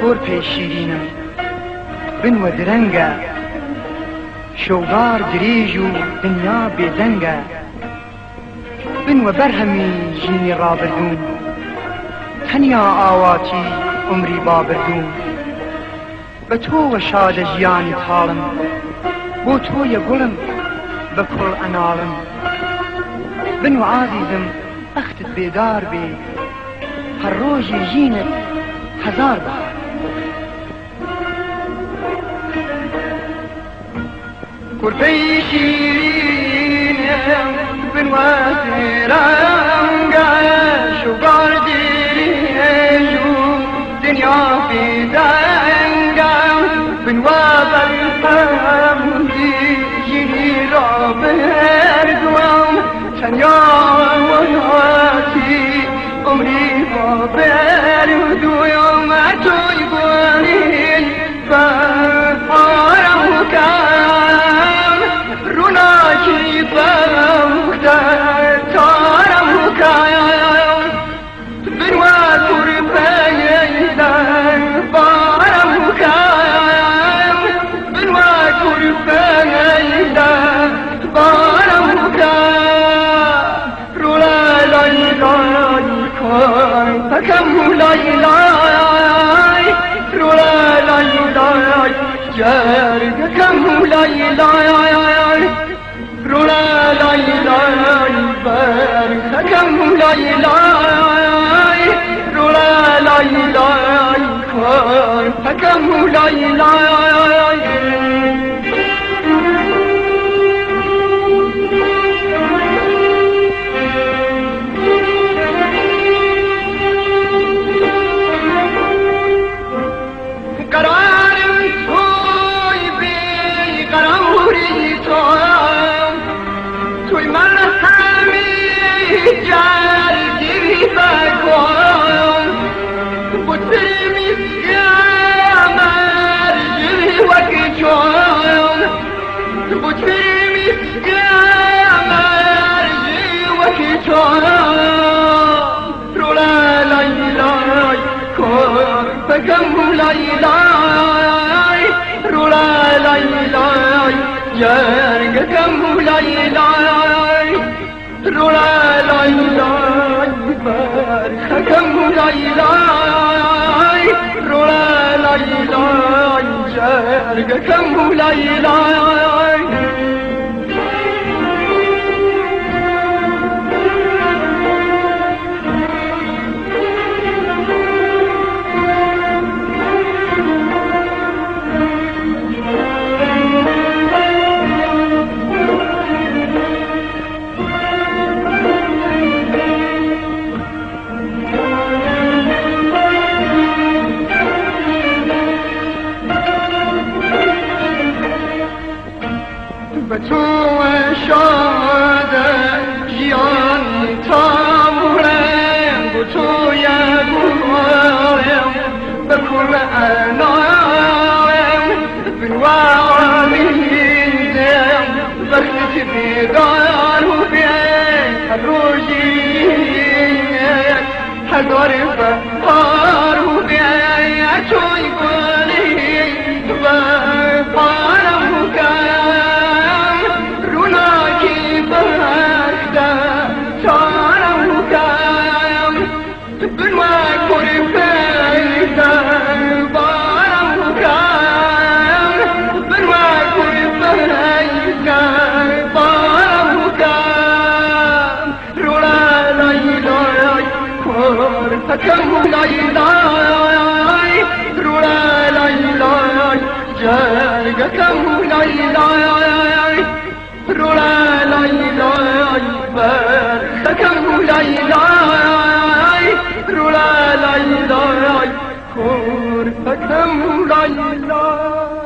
گور پیشیرینم بن و درنگه شوگار دریج و دنیا بیدنگه بن و برهمی جینی رابردون تنیا آواتی عمری بابردون به تو و شاد جیانی تالم بو تو یا گلم بکل انالم بن و عزیزم بختت بیدار بی هر روزی جینت هزار بار قربي شيرين بن واسرانقا شوقار ديريجو دنيا في دانقا بن وابر حمدي جيني رابر دوام تنيا وياتي عمري بابر دوام توي بوانين فارمك كم لاي رولا لاي جارك كم لاي رولا لاي بارك كم لاي رولا لاي كم لاي كم لاي رولا لاي جارك كم لاي رولا لاي بارك كم لاي رولا لاي جارك كم لاي بتو شاد جیان تامورم بتو یا گوارم بکل انارم بنوامینزم بخت بیدار و بین روزی هزار بهار و بین توی گلی و پارم كم لاي رولا لاي جارك كم لاي رولا لاي بارك كم لاي رولا لاي كور كم لاي